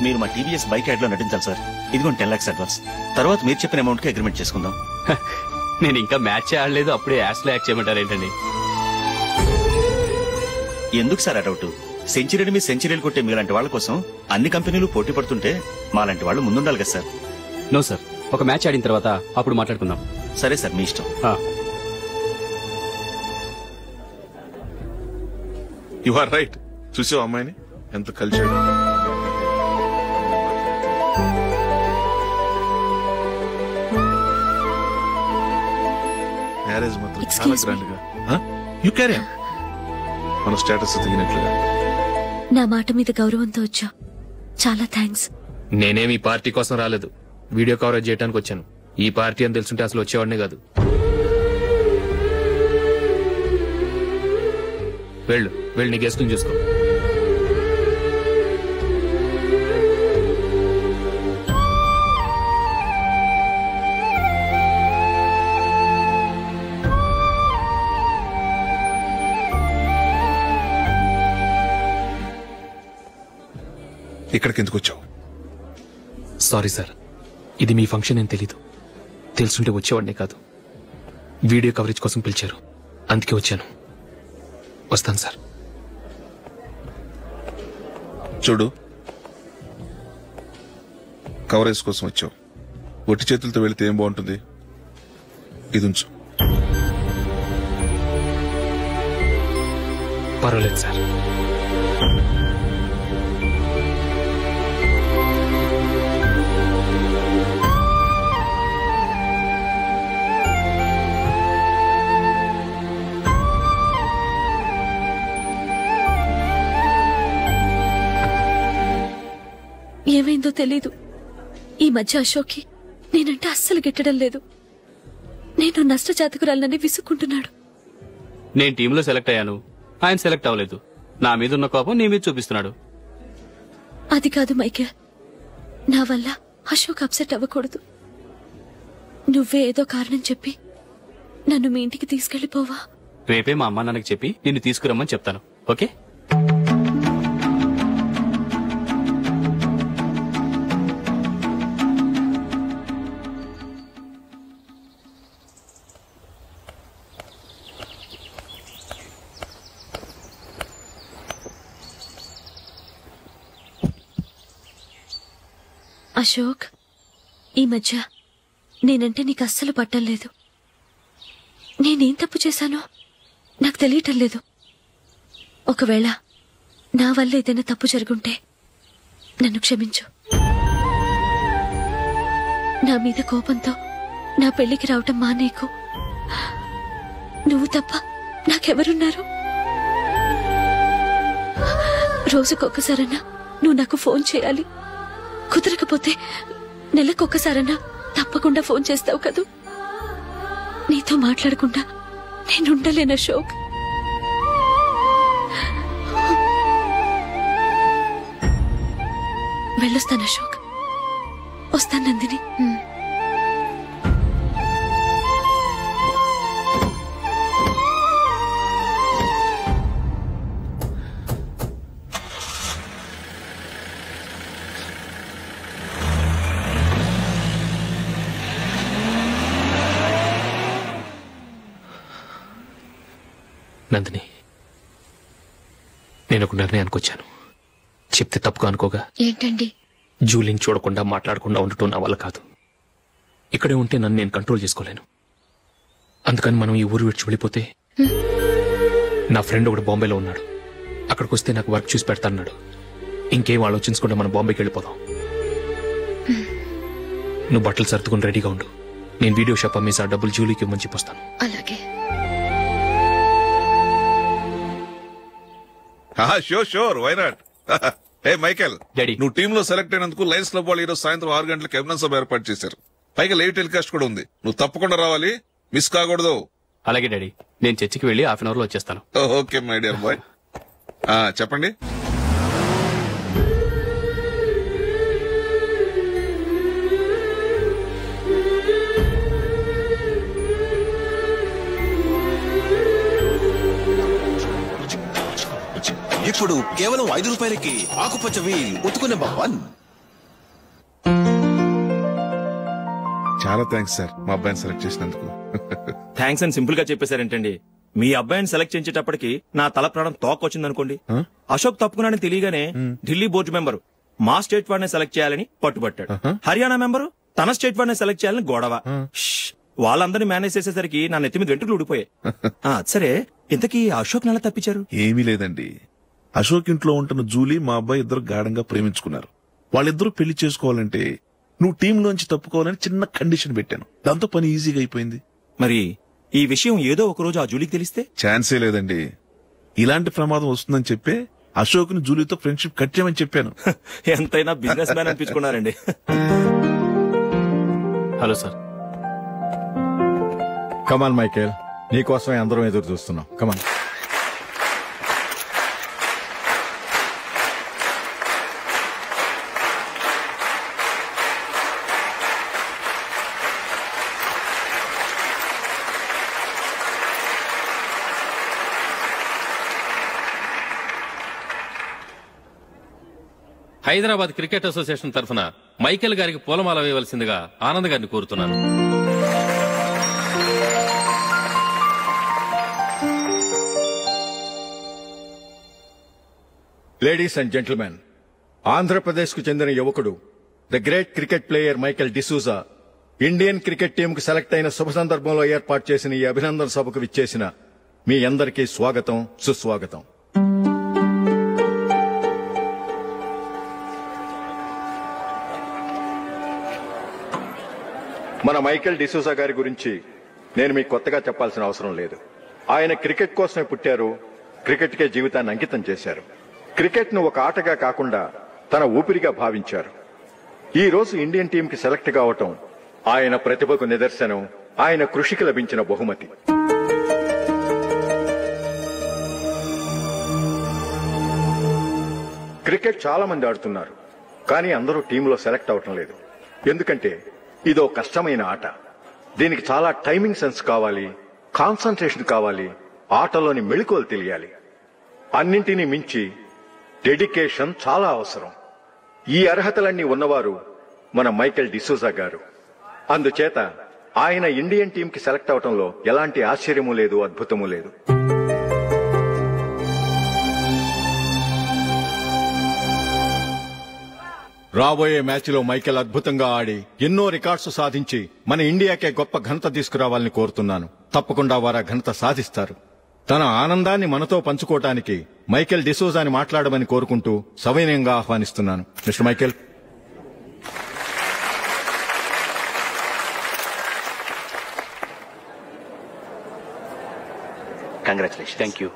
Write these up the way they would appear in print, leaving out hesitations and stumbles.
మీరు మా TVS bike add లో నటించాలి సార్. ఇదిగోండి 10 lakhs అడ్వాన్స్. తర్వాత మీరు చెప్పిన అమౌంట్ కి అగ్రిమెంట్ చేసుకుందాం. నేను ఇంకా మ్యాచ్ ఆడలేదు, అప్పుడే యాడ్స్ లో యాక్ట్ చేయమంటారు ఏంటండి? ఎందుకు సార్ ఆ డౌట్? సెంచరీని మీ సెంచరీలు కొట్టే మీలాంటి వాళ్ళ కోసం అన్ని కంపెనీలు పోటీ పడుతుంటే మాలాంటి వాళ్ళు ముందుండాలి కదా సార్. నో సార్, ఒక మ్యాచ్ ఆడిన తర్వాత అప్పుడు మాట్లాడుకుందాం. సరే సార్, మీ ఇష్టం. You are right. చూసావు అమ్మాయిని ఎంత కలిసాడు. మ్యారేజ్ మాత్రం చాలా గ్రాండ్ గా. You carry on. మన స్టేటస్ దిగినట్లుగా. నా మాట మీద గౌరవంతో వచ్చా. చాలా థ్యాంక్స్. నేనేమి పార్టీ కోసం రాలేదు, వీడియో కవరేజ్ చేయడానికి వచ్చాను. ఈ పార్టీ అని తెలుసుంటే అసలు వచ్చేవాడినే కాదు. వెళ్ళు వెళ్ళు, నీ గెస్ట్ని చూసుకో. ఇక్కడికి ఎందుకు వచ్చావు? సారీ సార్, ఇది మీ ఫంక్షన్ అని తెలీదు. తెలుసుంటే వచ్చేవాడినే కాదు. వీడియో కవరేజ్ కోసం పిలిచారు, అందుకే వచ్చాను. వస్తాను సార్. చూడు, కవరేజ్ కోసం వచ్చావు. ఒట్టి చేతులతో వెళితే ఏం బాగుంటుంది? ఇది ఉంచు. పర్వాలేదు సార్. ఏమైందో తెలీదు, ఈ మధ్య అశోక్కి నేనంటే అస్సలు గిట్టడం లేదు. నేను నష్టజాతకురాలనని విసుక్కుంటున్నాడు. నేను టీంలో సెలెక్ట్ అయ్యాను, ఆయన సెలెక్ట్ అవ్వలేదు. నా మీద ఉన్న కోపం నీ మీద చూపిస్తున్నాడు. అది కాదు మైకేల్, నా వల్ల అశోక్ అప్సెట్ అవ్వకూడదు. నువ్వే ఏదో కారణం చెప్పి నన్ను మీ ఇంటికి తీసుకెళ్లిపోవా? రేపే మా అమ్మ నాన్నకి చెప్పి నిన్ను తీసుకురమ్మని చెప్తాను. ఓకే? అశోక్, ఈ మధ్య నేనంటే నీకు అస్సలు పట్టం లేదు. నేనేం తప్పు చేశానో నాకు తెలియటం లేదు. ఒకవేళ నా వల్ల ఏదైనా తప్పు జరుగుంటే నన్ను క్షమించు. నా మీద కోపంతో నా పెళ్లికి రావటం మానేకు. నువ్వు తప్ప నాకెవరున్నారు? రోజుకొక్కసారన్నా నువ్వు నాకు ఫోన్ చేయాలి. కుదరకపోతే నెలకొక్కసారన్నా తప్పకుండా ఫోన్ చేస్తావు కదూ. నీతో మాట్లాడకుండా నేనుండలేను అశోక్. వెళ్ళొస్తాను అశోక్. వస్తాను నందిని. నందిని, నేను ఒక నిర్ణయానికి వచ్చాను. చెప్తే తప్పుగా అనుకోగా. ఏంటండి? జూలిని చూడకుండా మాట్లాడకుండా ఉండటం నా వల్ల కాదు. ఇక్కడే ఉంటే నన్ను నేను కంట్రోల్ చేసుకోలేను. అందుకని మనం ఈ ఊరు విడిచి వెళ్ళిపోతే, నా ఫ్రెండ్ ఒకడు బాంబేలో ఉన్నాడు, అక్కడికి వస్తే నాకు వర్క్ చూసి పెడతాన్నాడు. ఇంకేం ఆలోచించకుండా మనం బాంబేకి వెళ్ళిపోదాం. నువ్వు బట్టలు సర్దుకుని రెడీగా ఉండు. నేను వీడియో షాప్ అమ్మేసి ఆ డబ్బులు జూలీకి ఇవ్వమని చెప్పొస్తాను. అలాగే. Sure, why not? Hey Michael, daddy, నువ్వు టీమ్ లో సెలెక్ట్ అయినందుకు లయన్స్ క్లబ్ వాళ్ళు ఈరోజు సాయంత్రం 6 గంటలకు అభినందన సభ ఏర్పాటు చేశారు. పైగా లైవ్ టెలికాస్ట్ కూడా ఉంది. నువ్వు తప్పకుండా రావాలి, మిస్ కాకూడదు. అలాగే డాడీ, నేను చర్చికి వెళ్ళి హాఫ్ అన్ అవర్ లో వచ్చేస్తాను. Okay my dear bye. చెప్పండి. ఇప్పుడు కేవలం 5 రూపాయలకి ఆకుపచ్చ వీల్ ఉతుకు నెంబర్ 1. చాలా థ్యాంక్స్ సార్ మా అబ్బాయిని సెలెక్ట్ చేసినందుకు. థ్యాంక్స్ అని సింపుల్ గా చెప్పేశారేంటండి. మీ అబ్బాయిని సెలెక్ట్ చేసేటప్పటికి నా తల ప్రాణం తోకొచ్చిందనుకోండి. అశోక్ తప్పుకున్నాడని తెలియగానే ఢిల్లీ బోర్డు మెంబరు మా స్టేట్ వాడిని సెలెక్ట్ చేయాలని పట్టుబట్టాడు. హర్యానా మెంబరు తన స్టేట్ వాడిని సెలెక్ట్ చేయాలని గొడవ. వాళ్ళందరినీ మేనేజ్ చేసేసరికి నా నెత్తి మీద వెంట్రుకలు ఊడిపోయాయి. సరే, ఇంతకీ అశోక్ నెల తప్పించారు? ఏమీ లేదండి, అశోక్ ఇంట్లో ఉంటున్న జూలీ మా అబ్బాయి ఇద్దరు గాఢంగా ప్రేమించుకున్నారు. వాళ్ళిద్దరూ పెళ్లి చేసుకోవాలంటే నువ్వు టీంలోంచి తప్పుకోవాలని చిన్న కండిషన్ పెట్టాను. దాంతో పని ఈజీగా అయిపోయింది. మరి ఈ విషయం ఏదో ఒక రోజు ఆ జూలీకి తెలిస్తే? ఛాన్సే లేదండి. ఇలాంటి ప్రమాదం వస్తుందని చెప్పే అశోక్ ని జూలీతో ఫ్రెండ్షిప్ కట్ చేయమని చెప్పాను. ఎంతైనా బిజినెస్ మ్యాన్ అనిపించుకున్నారండి. Hello sir. కమాన్ మైకేల్, నీకోసమే అందరం ఎదురు చూస్తున్నాం. కమాన్. హైదరాబాద్ క్రికెట్ అసోసియేషన్ తరఫున మైకేల్ గారికి పూలమాల వేయవలసిందిగా ఆనంద్ గారిని కోరుతున్నాను. లేడీస్ అండ్ జెంటిల్మెన్, ఆంధ్రప్రదేశ్ కు చెందిన యువకుడు the great cricket player Michael D'Souza Indian cricket టీంకు సెలెక్ట్ అయిన శుభ సందర్భంలో ఏర్పాటు చేసిన ఈ అభినందన సభకు విచ్చేసిన మీ అందరికీ స్వాగతం, సుస్వాగతం. మన మైకేల్ డిసూజా గారి గురించి నేను మీకు కొత్తగా చెప్పాల్సిన అవసరం లేదు. ఆయన క్రికెట్ కోసమే పుట్టారు, క్రికెట్కే జీవితాన్ని అంకితం చేశారు. క్రికెట్ ను ఒక ఆటగా కాకుండా తన ఊపిరిగా భావించారు. ఈ రోజు ఇండియన్ టీం కి సెలెక్ట్ కావటం ఆయన ప్రతిభకు నిదర్శనం, ఆయన కృషికి లభించిన బహుమతి. క్రికెట్ చాలా మంది ఆడుతున్నారు, కానీ అందరూ టీంలో సెలెక్ట్ అవటం లేదు. ఎందుకంటే ఇదో కష్టమైన ఆట. దీనికి చాలా టైమింగ్ సెన్స్ కావాలి, కాన్సంట్రేషన్ కావాలి, ఆటలోని మెళకువలు తెలియాలి. అన్నింటినీ మించి డెడికేషన్ చాలా అవసరం. ఈ అర్హతలన్నీ ఉన్నవారు మన మైకేల్ డిసూజా గారు. అందుచేత ఆయన ఇండియన్ టీం కి సెలెక్ట్ అవటంలో ఎలాంటి ఆశ్చర్యమూ లేదు, అద్భుతమూ లేదు. రాబోయే మ్యాచ్లో మైకేల్ అద్భుతంగా ఆడి ఎన్నో రికార్డ్స్ సాధించి మన ఇండియాకే గొప్ప ఘనత తీసుకురావాలని కోరుతున్నాను. తప్పకుండా వారు ఆ ఘనత సాధిస్తారు. తన ఆనందాన్ని మనతో పంచుకోవటానికి మైకేల్ డిసూజాని మాట్లాడమని కోరుకుంటూ సవినయంగా ఆహ్వానిస్తున్నాను. Mister Michael. Congratulation. Thank you.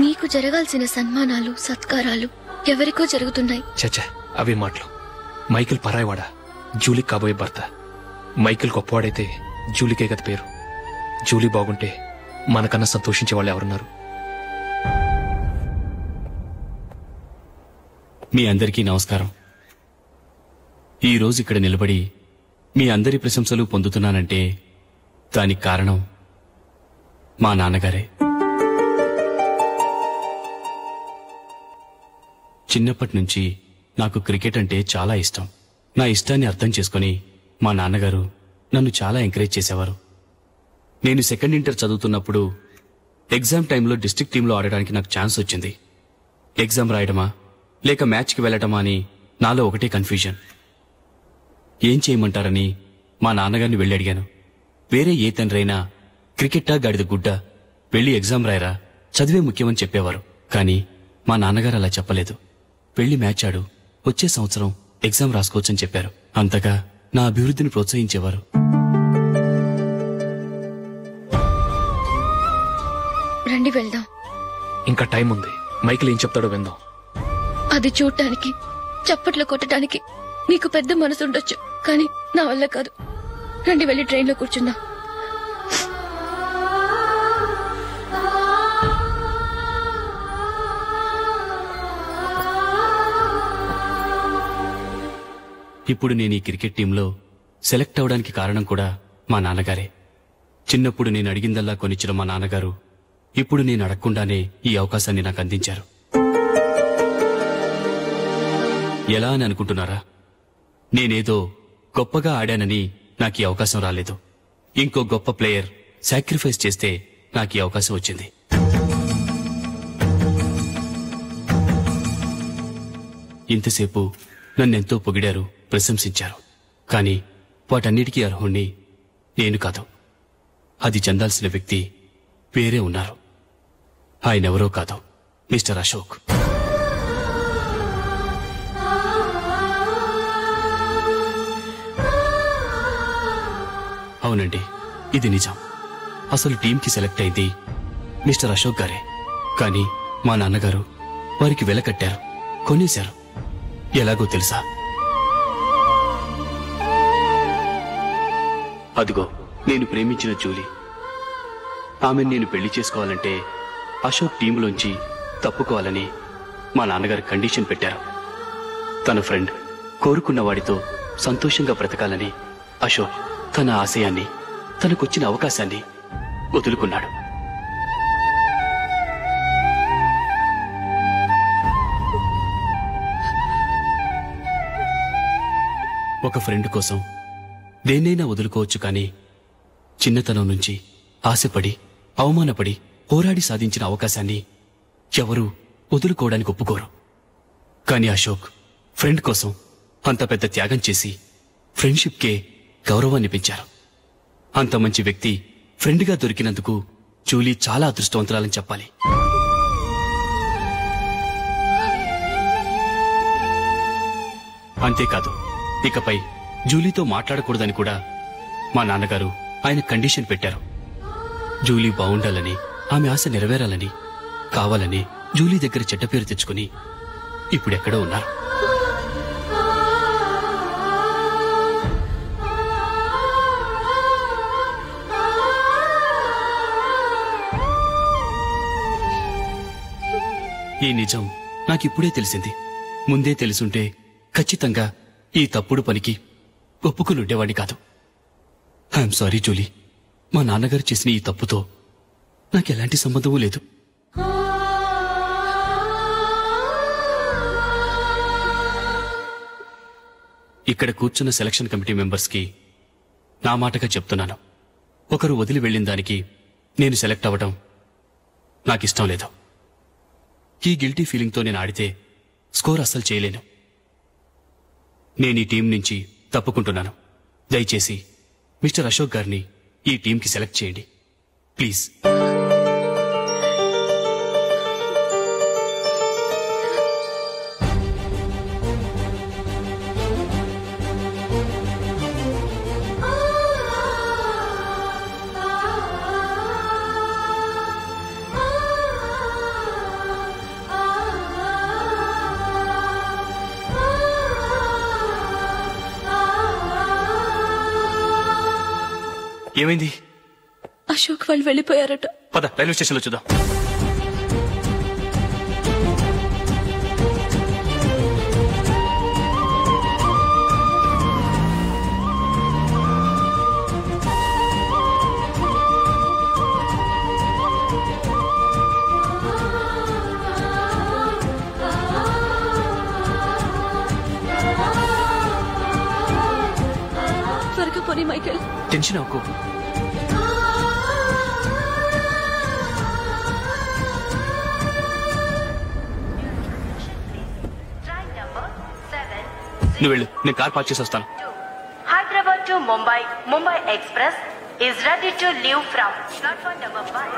మీకు జరగాల్సిన సన్మానాలు, సత్కారాలు ఎవరికో జరుగుతున్నాయి. చచ్చా, అవే మాటలు. మైకేల్ పరాయవాడా, జూలీకి కాబోయే భర్త. మైకేల్ గొప్పవాడైతే జూలీకే కదా పేరు. జూలీ బాగుంటే మనకన్నా సంతోషించే వాళ్ళు ఎవరున్నారు? మీ అందరికీ నమస్కారం. ఈ రోజు ఇక్కడ నిలబడి మీ అందరి ప్రశంసలు పొందుతున్నానంటే దానికి కారణం మా నాన్నగారే. చిన్నప్పటి నుంచి నాకు క్రికెట్ అంటే చాలా ఇష్టం. నా ఇష్టాన్ని అర్థం చేసుకుని మా నాన్నగారు నన్ను చాలా ఎంకరేజ్ చేసేవారు. నేను సెకండ్ ఇంటర్ చదువుతున్నప్పుడు ఎగ్జామ్ టైంలో డిస్ట్రిక్ట్ టీంలో ఆడడానికి నాకు ఛాన్స్ వచ్చింది. ఎగ్జామ్ రాయడమా లేక మ్యాచ్కి వెళ్ళటమా అని నాలో ఒకటే కన్ఫ్యూజన్. ఏం చేయమంటారని మా నాన్నగారిని వెళ్ళి అడిగాను. వేరే ఏ తండ్రైనా క్రికెట్టా గాడిద గుడ్డ, వెళ్ళి ఎగ్జామ్ రాయరా, చదివే ముఖ్యమని చెప్పేవారు. కానీ మా నాన్నగారు అలా చెప్పలేదు. వెళ్ళి మ్యాచ్ ఆడు, వచ్చే సంవత్సరం ఎగ్జామ్ రాసుకోవచ్చని చెప్పారు. అంతగా నా అభివృద్ధిని ప్రోత్సహించేవారు. రండి వెళ్దాం. ఇంకా టైం ఉంది. మైకేల్ ఏం చెప్తాడో విందాం. అది చూడటానికి, చప్పట్లు కొట్టడానికి నీకు పెద్ద మనసు ఉండొచ్చు, కానీ నా వల్ల కాదు. రండి వెళ్ళి ట్రైన్లో కూర్చుందాం. ఇప్పుడు నేను ఈ క్రికెట్ టీంలో సెలెక్ట్ అవడానికి కారణం కూడా మా నాన్నగారే. చిన్నప్పుడు నేను అడిగిందల్లా కొనిచ్చిన మా నాన్నగారు ఇప్పుడు నేను అడగకుండానే ఈ అవకాశాన్ని నాకు అందించారు. ఎలా అని అనుకుంటున్నారా? నేనేదో గొప్పగా ఆడానని నాకు ఈ అవకాశం రాలేదు. ఇంకో గొప్ప ప్లేయర్ సాక్రిఫైస్ చేస్తే నాకు ఈ అవకాశం వచ్చింది. ఇంతసేపు నన్నెంతో పొగిడారు, ప్రశంసించారు. కానీ వాటన్నిటికీ అర్హుణ్ణి నేను కాదు. అది చెందాల్సిన వ్యక్తి వేరే ఉన్నారు. ఆయనెవరో కాదు, మిస్టర్ అశోక్. అవునండి, ఇది నిజం. అసలు టీంకి సెలెక్ట్ అయింది మిస్టర్ అశోక్ గారే. కానీ మా నాన్నగారు వారికి వెల కట్టారు, కొనేశారు. ఎలాగో తెలుసా? అదిగో నేను ప్రేమించిన జూలీ. ఆమెను నేను పెళ్లి చేసుకోవాలంటే అశోక్ టీంలోంచి తప్పుకోవాలని మా నాన్నగారు కండిషన్ పెట్టారు. తన ఫ్రెండ్ కోరుకున్న వాడితో సంతోషంగా బ్రతకాలని అశోక్ తన ఆశయాన్ని, తనకొచ్చిన అవకాశాన్ని వదులుకున్నాడు. ఒక ఫ్రెండ్ కోసం దేన్నైనా వదులుకోవచ్చు, కానీ చిన్నతనం నుంచి ఆశపడి, అవమానపడి, పోరాడి సాధించిన అవకాశాన్ని ఎవరూ వదులుకోవడానికి ఒప్పుకోరు. కానీ అశోక్ ఫ్రెండ్ కోసం అంత పెద్ద త్యాగం చేసి ఫ్రెండ్షిప్కే గౌరవాన్ని పెంచారు. అంత మంచి వ్యక్తి ఫ్రెండ్గా దొరికినందుకు జూలీ చాలా అదృష్టవంతురాలని చెప్పాలి. అంతేకాదు, ఇకపై జూలీతో మాట్లాడకూడదని కూడా మా నాన్నగారు ఆయన కండిషన్ పెట్టారు. జూలీ బావుండాలని, ఆమె ఆశ నెరవేరాలని, కావాలని జూలీ దగ్గర చెడ్డ పేరు తెచ్చుకుని ఇప్పుడెక్కడో ఉన్నారు. ఈ నిజం నాకిప్పుడే తెలిసింది. ముందే తెలుసుంటే ఖచ్చితంగా ఈ తప్పుడు పనికి ఒప్పుకుని ఉండేవాడిని కాదు. I'm sorry Julie. మా నాన్నగారు చేసిన ఈ తప్పుతో నాకెలాంటి సంబంధమూ లేదు. ఇక్కడ కూర్చున్న సెలక్షన్ కమిటీ మెంబర్స్కి నా మాటగా చెప్తున్నాను. ఒకరు వదిలి వెళ్ళిన దానికి నేను సెలెక్ట్ అవ్వడం నాకిష్టం లేదు. ఈ గిల్టీ ఫీలింగ్తో నేను ఆడితే స్కోర్ అస్సలు చేయలేను. నేను ఈ టీం నుంచి తప్పుకుంటున్నాను. దయచేసి మిస్టర్ అశోక్ గారిని ఈ టీంకి సెలెక్ట్ చేయండి ప్లీజ్. ఏమైంది? అశోక్ వాళ్ళు వెళ్ళిపోయారట. పద రైల్వే స్టేషన్లో చూద్దాం. త్వరగా పోనీ మైకేల్. టెన్షన్ అవ్వకు. నువ్వు వెళ్ళు, నేను కార్ పార్క్ చేసి వస్తాను. Hyderabad to Mumbai, Mumbai Express is ready to leave from platform number 5.